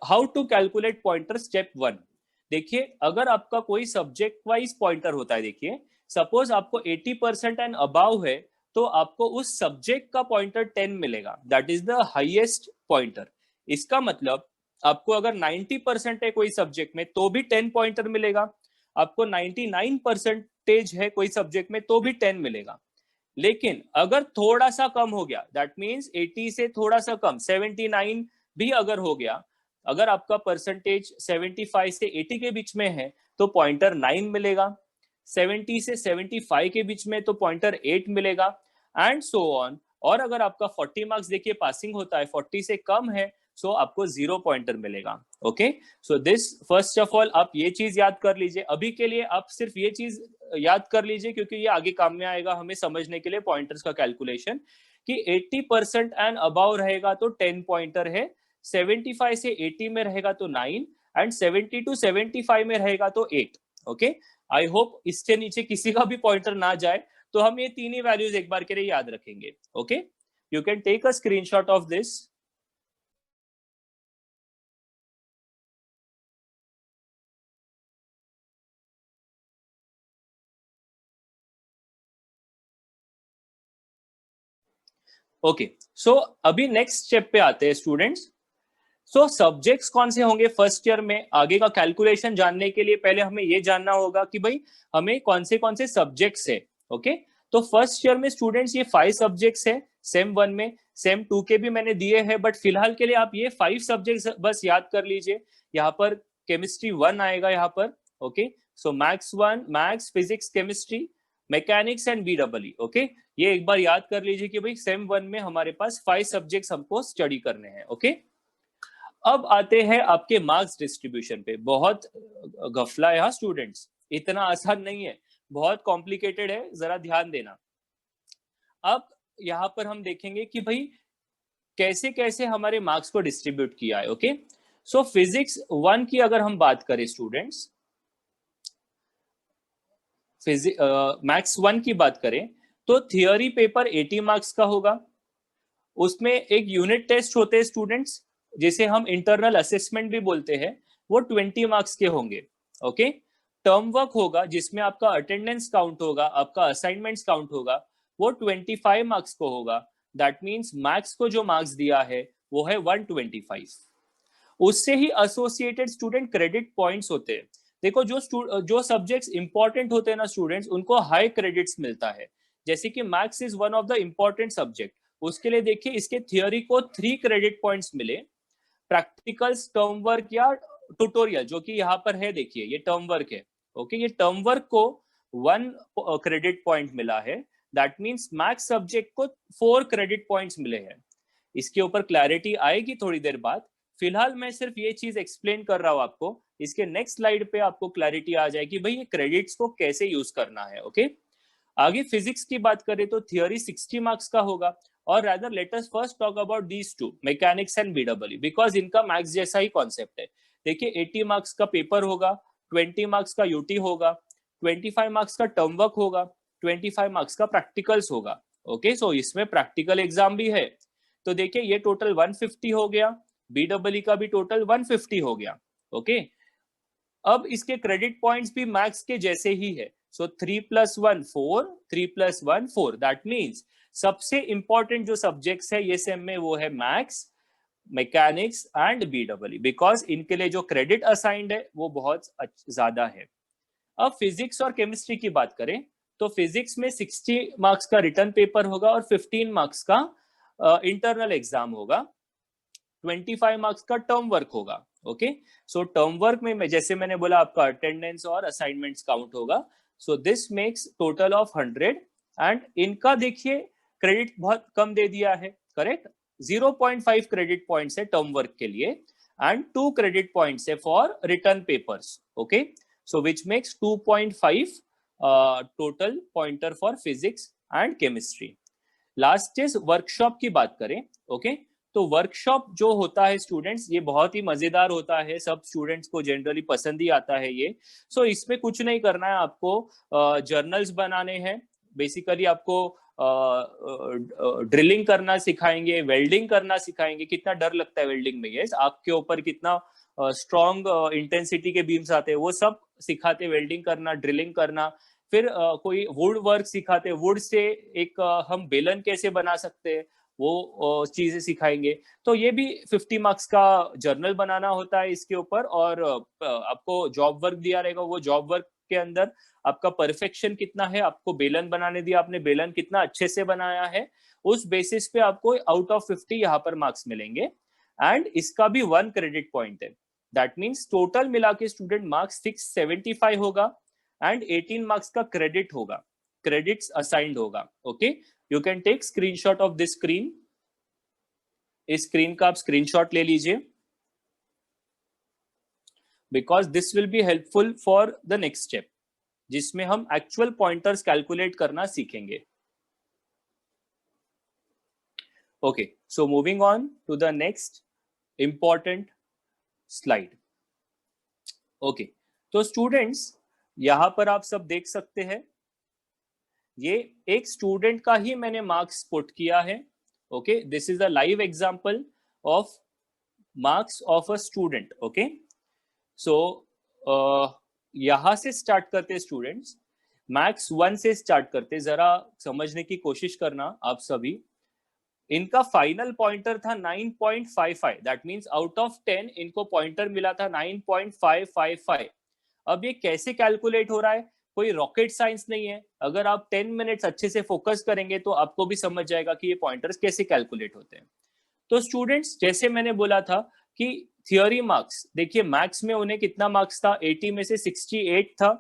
How to calculate pointer step 1। देखिए अगर आपका कोई सब्जेक्ट वाइज पॉइंटर होता है, देखिए सपोज आपको 80% एंड अबाव है तो आपको उस सब्जेक्ट का पॉइंटर 10 मिलेगा, that is the highest pointer. इसका मतलब आपको अगर 90% है कोई सब्जेक्ट में तो भी 10 पॉइंटर मिलेगा, आपको 99% है कोई सब्जेक्ट में तो भी 10 मिलेगा। लेकिन अगर थोड़ा सा कम हो गया, दैट मीन्स 80 से थोड़ा सा कम 79 भी अगर हो गया, अगर आपका परसेंटेज 75 से 80 के बीच में है तो पॉइंटर 9 मिलेगा, 70 से 75 के बीच में तो पॉइंटर 8 मिलेगा, एंड सो ऑन। और अगर आपका 40 मार्क्स देखिए पासिंग होता है, 40 से कम है सो आपको 0 पॉइंटर मिलेगा। Okay, so this first of all आप ये चीज याद कर लीजिए। अभी के लिए आप सिर्फ ये चीज याद कर लीजिए क्योंकि ये आगे काम में आएगा हमें समझने के लिए पॉइंटर्स का कैलकुलेशन, कि 80% एंड अबाउ रहेगा तो 10 पॉइंटर है, 75 से 80 में रहेगा तो 9, एंड 70 टू 75 में रहेगा तो 8। ओके, आई होप इसके नीचे किसी का भी पॉइंटर ना जाए, तो हम ये तीन ही वैल्यूज एक बार के लिए याद रखेंगे। Okay, you can take a screenshot of this. Okay, so अभी नेक्स्ट स्टेप पे आते हैं स्टूडेंट्स। सो सब्जेक्ट्स कौन से होंगे फर्स्ट ईयर में, आगे का कैलकुलेशन जानने के लिए पहले हमें ये जानना होगा कि भाई हमें कौन से सब्जेक्ट्स है। ओके, तो फर्स्ट ईयर में स्टूडेंट्स ये 5 सब्जेक्ट्स है, सेम 1 में, सेम 2 के भी मैंने दिए हैं, बट फिलहाल के लिए आप ये 5 सब्जेक्ट्स बस याद कर लीजिए। यहाँ पर केमिस्ट्री 1 आएगा यहाँ पर। Okay, so maths 1, maths, physics, chemistry, mechanics and BEE। Okay, ये एक बार याद कर लीजिए कि भाई सेम 1 में हमारे पास 5 सब्जेक्ट्स हमको स्टडी करने हैं। ओके, अब आते हैं आपके मार्क्स डिस्ट्रीब्यूशन पे। बहुत गफला है हाँ स्टूडेंट्स, इतना आसान नहीं है, बहुत कॉम्प्लिकेटेड है, जरा ध्यान देना। अब यहाँ पर हम देखेंगे कि भाई कैसे कैसे हमारे मार्क्स को डिस्ट्रीब्यूट किया है। ओके, सो फिजिक्स 1 की अगर हम बात करें स्टूडेंट्स, मैथ्स 1 की बात करें तो थियोरी पेपर 80 मार्क्स का होगा, उसमें एक यूनिट टेस्ट होते हैं स्टूडेंट्स जिसे हम इंटरनल असेसमेंट भी बोलते हैं, वो 20 मार्क्स के होंगे। ओके, टर्म वर्क होगा जिसमें आपका अटेंडेंस काउंट होगा, आपका असाइनमेंट्स काउंट होगा, वो 25 मार्क्स को होगा। दैट मीन्स मैथ्स को जो मार्क्स दिया है वो है 125। उससे ही एसोसिएटेड स्टूडेंट क्रेडिट पॉइंट्स होते हैं। देखो जो सब्जेक्ट्स इंपॉर्टेंट होते हैं ना स्टूडेंट्स, उनको हाई क्रेडिट्स मिलता है। जैसे कि maths is one of the important subject, उसके लिए देखिए इसके थियोरी को 3 क्रेडिट पॉइंट्स मिले, प्रैक्टिकल्स, टर्म वर्क या ट्यूटोरियल जो कि यहाँ पर है, देखिए ये टर्म वर्क है। ओके, ये टर्म वर्क को 1 क्रेडिट पॉइंट मिला है, दैट मीन्स मैथ्स सब्जेक्ट को 4 क्रेडिट पॉइंट्स मिले हैं। इसके ऊपर क्लैरिटी आएगी थोड़ी देर बाद, फिलहाल मैं सिर्फ ये चीज एक्सप्लेन कर रहा हूं आपको, इसके नेक्स्ट स्लाइड पे आपको क्लैरिटी आ जाएगी भाई ये क्रेडिट्स को कैसे यूज करना है। ओके, आगे फिजिक्स की बात करें तो थियोरी 60 मार्क्स का होगा, और rather let us first talk about these two, mechanics and BEE, because इनका मैथ्स जैसा ही कॉन्सेप्ट है। देखिए 80 मार्क्स का पेपर होगा, 20 मार्क्स का यूटी होगा, 25 मार्क्स का टर्म वर्क होगा, 25 मार्क्स का प्रैक्टिकल्स होगा। ओके, सो इसमें प्रैक्टिकल एग्जाम भी है, तो देखिए ये टोटल 150 हो गया, BEE का भी टोटल 150 हो गया। ओके, अब इसके क्रेडिट पॉइंट्स भी मैथ्स के जैसे ही है, सो 3 + 1 4, 3 + 1 4, दैट मीन्स सबसे इंपॉर्टेंट जो सब्जेक्ट्स है ये सेम में वो है maths, mechanics and BEE, because इनके लिए जो क्रेडिट असाइंड है वो बहुत ज्यादा है। अब फिजिक्स और केमिस्ट्री की बात करें तो फिजिक्स में 60 मार्क्स का रिटर्न पेपर होगा और 15 मार्क्स का इंटरनल एग्जाम होगा, 25 मार्क्स का टर्म वर्क होगा। ओके, सो टर्म वर्क में जैसे मैंने बोला आपका अटेंडेंस और असाइनमेंट्स काउंट होगा, so this makes total of 100, and इनका देखिए क्रेडिट बहुत कम दे दिया है, करेक्ट, 0.5 क्रेडिट पॉइंट्स है टर्म वर्क के लिए, एंड 2 क्रेडिट पॉइंट्स है for return papers. Okay, so which makes 2.5 total pointer for physics and chemistry. Last is workshop की बात करें। ओके, तो वर्कशॉप जो होता है स्टूडेंट्स ये बहुत ही मजेदार होता है, सब स्टूडेंट्स को जनरली पसंद ही आता है ये। सो इसमें कुछ नहीं करना है आपको, जर्नल्स बनाने हैं, बेसिकली आपको ड्रिलिंग करना सिखाएंगे, वेल्डिंग करना सिखाएंगे। कितना डर लगता है वेल्डिंग में, यस, आग के ऊपर कितना स्ट्रॉन्ग इंटेंसिटी के बीम्स आते हैं, वो सब सिखाते, वेल्डिंग करना, ड्रिलिंग करना। फिर कोई वुड वर्क सिखाते, वुड से एक हम बेलन कैसे बना सकते हैं, वो चीजें सिखाएंगे। तो ये भी 50 मार्क्स का जर्नल बनाना होता है इसके ऊपर। और आपको जॉब वर्क दिया रहेगा, वो जॉब वर्क के अंदर आपका परफेक्शन कितना है, आपको बेलन बनाने दिया, आपने बेलन कितना अच्छे से बनाया है, उस बेसिस पे आपको आउट ऑफ 50 यहाँ पर मार्क्स मिलेंगे। एंड इसका भी 1 क्रेडिट पॉइंट है। दैट मीन्स टोटल मिला के स्टूडेंट मार्क्स 675 होगा एंड 18 मार्क्स का क्रेडिट होगा, क्रेडिट्स असाइंड होगा। Okay, you can take screenshot of this screen. इस स्क्रीन का आप स्क्रीनशॉट ले लीजिए, because this will be helpful for the next step, जिसमें हम एक्चुअल पॉइंटर्स कैलकुलेट करना सीखेंगे। Okay, so moving on to the next important slide. Okay, तो स्टूडेंट्स यहां पर आप सब देख सकते हैं, ये एक स्टूडेंट का ही मैंने मार्क्स पुट किया है। Okay, this is a live example of marks of a student. Okay, so यहां से स्टार्ट करते स्टूडेंट्स, मैक्स 1 से स्टार्ट करते। जरा समझने की कोशिश करना आप सभी। इनका फाइनल पॉइंटर था 9.55, दैट मींस आउट ऑफ 10 इनको पॉइंटर मिला था 9.555। अब ये कैसे कैलकुलेट हो रहा है, कोई रॉकेट साइंस नहीं है। अगर आप 10 मिनट्स अच्छे से फोकस करेंगे तो आपको भी समझ जाएगा कि ये पॉइंटर्स कैसे कैलकुलेट होते हैं। तो स्टूडेंट्स, जैसे मैंने बोला था कि थियोरी मार्क्स, देखिए मैथ्स में उन्हें कितना मार्क्स था, 80 में से 68 था।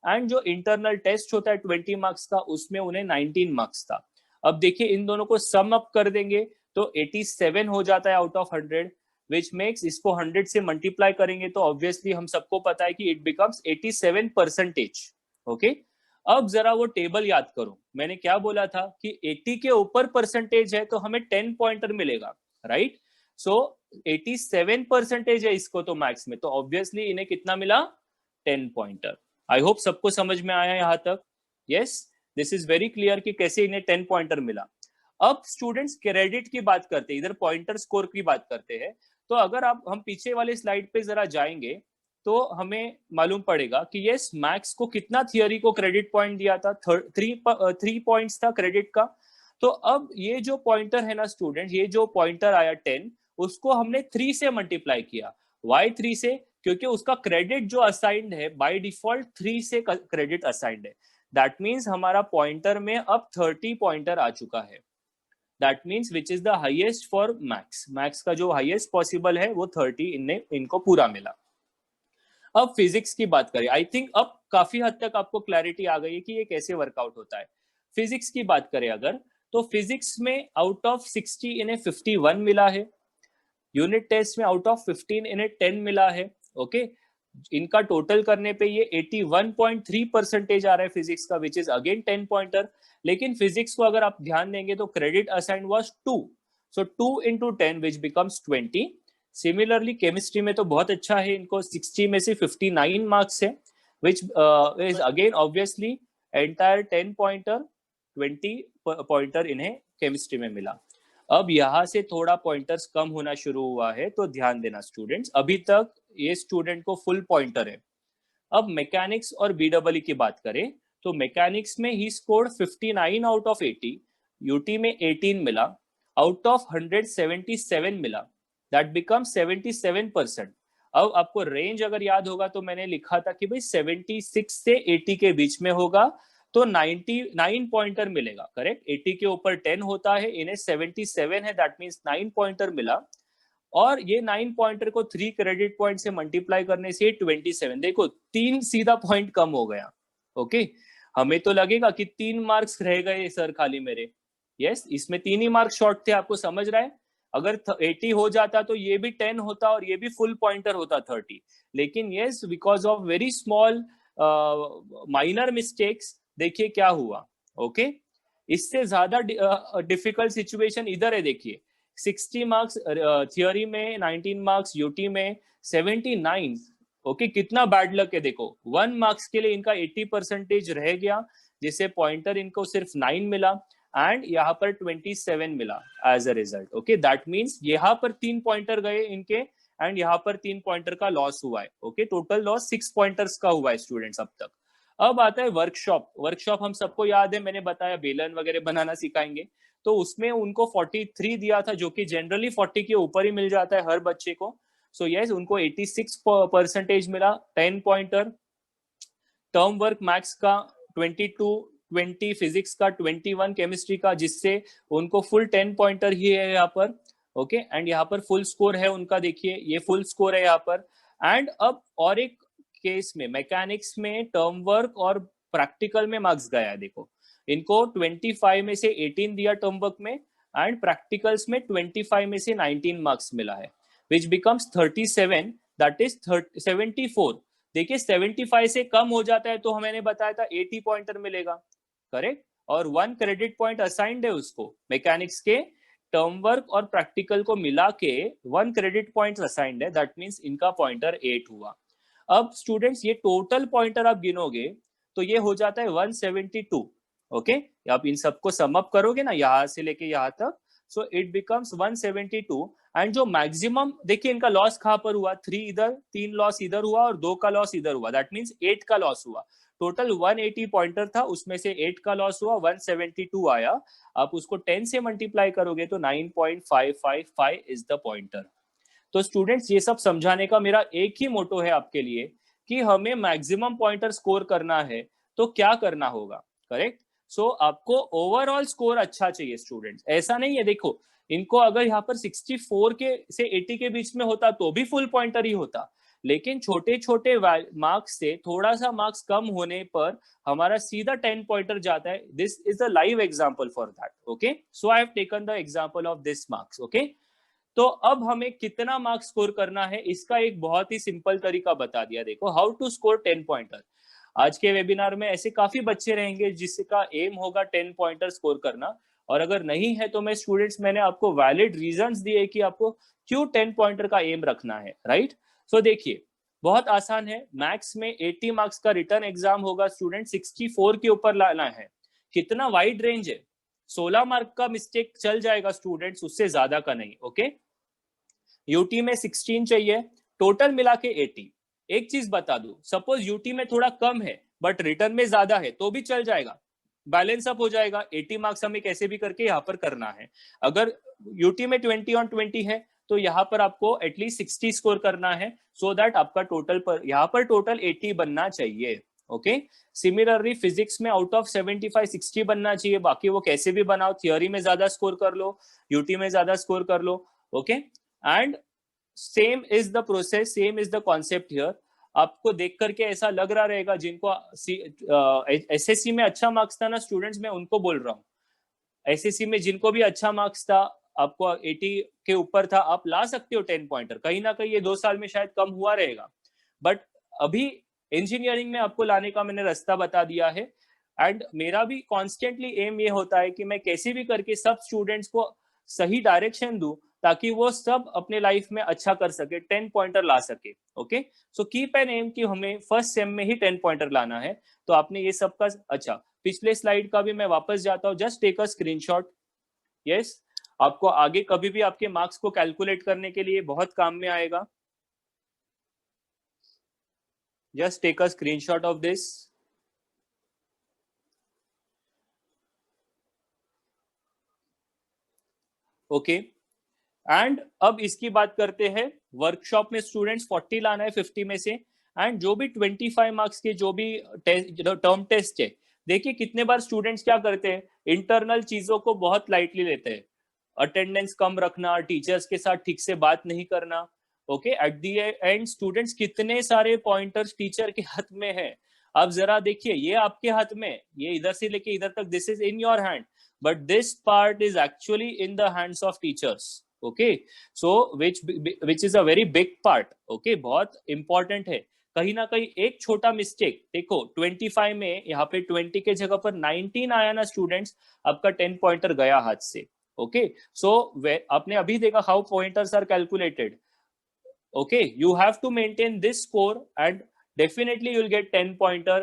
एंड जो इंटरनल टेस्ट होता है 20 मार्क्स का, उसमें उन्हें 19 मार्क्स था। अब देखिए इन दोनों को सम अप कर देंगे तो 87 हो जाता है आउट ऑफ 100, विच मेक्स, इसको 100 से मल्टीप्लाई करेंगे तो ऑब्वियसली हम सबको पता है कि इट बिकम्स 87%। ओके, अब जरा वो टेबल याद करो, मैंने क्या बोला था कि 80 के ऊपर परसेंटेज है तो हमें 10 पॉइंटर मिलेगा, राइट? सो 87% है इसको तो मैथ्स में, तो ऑब्वियसली इन्हें कितना मिला, 10 पॉइंटर। आई होप सबको समझ में आया यहां तक। Yes, this is very clear कि कैसे इन्हें 10 पॉइंटर मिला। अब स्टूडेंट्स क्रेडिट की बात करते हैं, इधर पॉइंटर स्कोर की बात करते हैं। तो अगर आप हम पीछे वाले स्लाइड पे जरा जाएंगे तो हमें मालूम पड़ेगा कि यस, मैक्स को कितना थियोरी को क्रेडिट पॉइंट दिया था, 3 पॉइंट्स था क्रेडिट का। तो अब ये जो पॉइंटर है ना स्टूडेंट, ये जो पॉइंटर आया 10, उसको हमने 3 से मल्टीप्लाई किया। वाई 3 से? क्योंकि उसका क्रेडिट जो असाइंड है बाय डिफॉल्ट 3 से क्रेडिट असाइंड है। दैट मीन्स हमारा पॉइंटर में अब 30 पॉइंटर आ चुका है। That means which is the highest for max, max का जो हाईएस्ट पॉसिबल है वो 30 इनको पूरा मिला। अब फिजिक्स की बात करें, आई थिंक अब काफी हद तक आपको क्लैरिटी आ गई है कि ये कैसे वर्कआउट होता है। फिजिक्स की बात करें अगर, तो फिजिक्स में आउट ऑफ 60 इन्हें 51 मिला है। यूनिट टेस्ट में आउट ऑफ 15 इन्हें 10 मिला है। ओके, इनका टोटल करने पे ये 81.3% आ रहा है फिजिक्स का, विच इज अगेन 10 पॉइंटर। लेकिन फिजिक्स को अगर आप ध्यान देंगे तो credit assigned was 2, so 2 into 10 which becomes 20। Similarly chemistry में तो बहुत अच्छा है, इनको 60 में से 59 मार्क्स है, which is again obviously entire 10 pointer, 20 pointer इन्हें केमिस्ट्री में मिला। अब यहां से थोड़ा पॉइंटर्स कम होना शुरू हुआ है, तो ध्यान देना स्टूडेंट्स, अभी तक ये स्टूडेंट को फुल पॉइंटर है। अब मैकेनिक्स और बीडब्ल्यू की बात करें तो मैकेनिक्स में he scored 59 out of 80, UT में 18 मिला, आउट ऑफ 177 मिला, दैट बिकम 77%। अब आपको रेंज अगर याद होगा तो मैंने लिखा था कि भाई 76 से 80 के बीच में होगा तो 99 पॉइंटर मिलेगा, करेक्ट? 80 के ऊपर 10 होता है, इन्हें 77 है, दैट मींस 9 पॉइंटर मिला। और ये 9 पॉइंटर को 3 क्रेडिट पॉइंट से मल्टीप्लाई करने से 27, देखो 3 सीधा पॉइंट कम हो गया। ओके, हमें तो लगेगा कि 3 मार्क्स रह गए सर खाली मेरे। यस, इसमें 3 ही मार्क्स शॉर्ट थे, आपको समझ रहा है? अगर 80 हो जाता तो ये भी 10 होता और ये भी फुल पॉइंटर होता 30। लेकिन yes, because of very small minor mistakes, देखिए क्या हुआ। ओके, इससे ज्यादा डिफिकल्ट सिचुएशन इधर है, देखिए 60 मार्क्स थियोरी में, 19 मार्क्स यूटी में, 79। ओके, कितना बैड लक है देखो, 1 मार्क्स के लिए इनका 80% रह गया, जिससे पॉइंटर इनको सिर्फ 9 मिला। एंड यहाँ पर 27 मिला as a result. Okay, that means यहाँ पर 3 पॉइंटर गए इनके एंड यहाँ पर 3 पॉइंटर का लॉस हुआ है। ओके, टोटल लॉस 6 पॉइंटर्स का हुआ है स्टूडेंट्स अब तक। अब आता है वर्कशॉप। वर्कशॉप हम सबको याद है, मैंने बताया बेलन वगैरह बनाना सिखाएंगे, तो उसमें उनको 43 दिया था, जो कि जनरली 40 के ऊपर ही मिल जाता है हर बच्चे को। सो यस, उनको 86% मिला, 10 पॉइंटर। टर्म वर्क मैथ्स का 22, 20 फिजिक्स का, 21 केमिस्ट्री का, जिससे उनको फुल 10 पॉइंटर ही है यहाँ पर। ओके, एंड यहाँ पर फुल स्कोर है उनका, देखिए ये फुल स्कोर है यहाँ पर। एंड अब और एक केस में मैकेनिक्स में टर्म वर्क और प्रैक्टिकल में मार्क्स गया है, देखो इनको 25 में से 18 दिया टर्म वर्क में, एंड प्रैक्टिकल्स में 25 में से 19 मार्क्स मिला है, विच बिकम्स 37, दैट इज 74। देखिए 75 से कम हो जाता है तो मैंने बताया था 80 पॉइंटर मिलेगा, करेक्ट, और 1 क्रेडिट पॉइंट असाइंड है उसको। मैकेनिक्स के टर्म वर्क और प्रैक्टिकल को मिला के 1 क्रेडिट पॉइंट असाइंड है, दैट मीन्स इनका पॉइंटर 8 हुआ। अब स्टूडेंट्स ये टोटल पॉइंटर आप गिनोगे तो ये हो जाता है 172। ओके, आप इन सबको सम अप करोगे ना यहां से लेके यहां तक, सो इट बिकम्स 172। एंड जो मैक्सिमम देखिए इनका लॉस कहां पर हुआ, 3 इधर, 3 लॉस इधर हुआ और 2 का लॉस इधर हुआ, दैट मीन्स 8 का लॉस हुआ। टोटल 180 पॉइंटर था, उसमें से 8 का लॉस हुआ, 172 आया। आप उसको 10 से मल्टीप्लाई करोगे तो 9.555 इज द पॉइंटर। तो स्टूडेंट्स ये सब समझाने का मेरा एक ही मोटो है आपके लिए कि हमें मैक्सिमम पॉइंटर स्कोर करना है तो क्या करना होगा, करेक्ट। सो आपको ओवरऑल स्कोर अच्छा चाहिए स्टूडेंट्स, ऐसा नहीं है देखो इनको अगर यहाँ पर 64 के से 80 के बीच में होता तो भी फुल पॉइंटर ही होता, लेकिन छोटे छोटे मार्क्स से थोड़ा सा मार्क्स कम होने पर हमारा सीधा 10 पॉइंटर जाता है। This is the live example for that. Okay, so I have taken the example of this marks. Okay, तो अब हमें कितना मार्क्स स्कोर करना है इसका एक बहुत ही सिंपल तरीका बता दिया, देखो हाउ टू स्कोर 10 पॉइंटर। आज के वेबिनार में ऐसे काफी बच्चे रहेंगे जिसका एम होगा 10 पॉइंटर स्कोर करना, और अगर नहीं है तो मैं स्टूडेंट्स मैंने आपको वैलिड रीजंस दिए कि आपको क्यों 10 पॉइंटर का एम रखना है, राइट। सो देखिए बहुत आसान है, मैथ्स में 80 मार्क्स का रिटर्न एग्जाम होगा स्टूडेंट, 64 के ऊपर लाना है। कितना वाइड रेंज है, 16 मार्क का मिस्टेक चल जाएगा स्टूडेंट्स, उससे ज्यादा का नहीं। ओके, यूटी में 16 चाहिए, टोटल मिला के 80। एक चीज बता दूं, सपोज यूटी में थोड़ा कम है बट रिटर्न में ज्यादा है तो भी चल जाएगा, बैलेंस अप हो जाएगा। 80 मार्क्स हमें कैसे भी करके यहाँ पर करना है। अगर यूटी में 20 ऑन 20 है तो यहाँ पर आपको एटलीस्ट 60 स्कोर करना है, सो दैट आपका टोटल पर यहाँ पर टोटल 80 बनना चाहिए। ओके, सिमिलरली फिजिक्स में आउट ऑफ 75 60 बनना चाहिए, बाकी वो कैसे भी बनाओ, थियोरी में ज्यादा स्कोर कर लो, यूटी में ज्यादा स्कोर कर लो। Okay, and same is the process, same is the concept here. आपको देख करके ऐसा लग रहा रहेगा जिनको एसएससी में अच्छा मार्क्स था ना स्टूडेंट्स, मैं उनको बोल रहा हूँ, एसएससी में जिनको भी अच्छा मार्क्स था, आपको 80 के ऊपर था, आप ला सकते हो 10 पॉइंटर। कहीं ना कहीं ये 2 साल में शायद कम हुआ रहेगा, बट अभी इंजीनियरिंग में आपको लाने का मैंने रास्ता बता दिया है। एंड मेरा भी कॉन्स्टेंटली एम ये होता है कि मैं कैसे भी करके सब स्टूडेंट्स को सही डायरेक्शन दूं ताकि वो सब अपने लाइफ में अच्छा कर सके, 10 पॉइंटर ला सके। Okay, so keep in mind कि हमें फर्स्ट सेम में ही 10 पॉइंटर लाना है। तो आपने ये सब का अच्छा, पिछले स्लाइड का भी मैं वापस जाता हूँ, just take a screenshot. Yes, आपको आगे कभी भी आपके मार्क्स को कैलकुलेट करने के लिए बहुत काम में आएगा। Just take a screenshot of this. Okay, and अब इसकी बात करते हैं। वर्कशॉप में स्टूडेंट्स 40 लाना है 50 में से, एंड जो भी 25 मार्क्स के जो भी टर्म टेस्ट है, देखिए कितने बार स्टूडेंट्स क्या करते हैं, इंटरनल चीजों को बहुत लाइटली लेते हैं, अटेंडेंस कम रखना, टीचर्स के साथ ठीक से बात नहीं करना। Okay, at the and students कितने सारे पॉइंटर्स टीचर के हाथ में है। अब जरा देखिए, ये आपके हाथ में, ये इधर से लेके इधर तक, this is in your hand, but this part is actually in the hands of teachers. Okay, so which is a very big part. Okay, बहुत इंपॉर्टेंट है। कहीं ना कहीं एक छोटा मिस्टेक, देखो 25 में यहाँ पे 20 के जगह पर 19 आया ना स्टूडेंट्स, आपका 10 पॉइंटर गया हाथ से। ओके, सो आपने अभी देखा how pointers are calculated. Okay, you have to maintain this score and definitely you'll get 10 pointer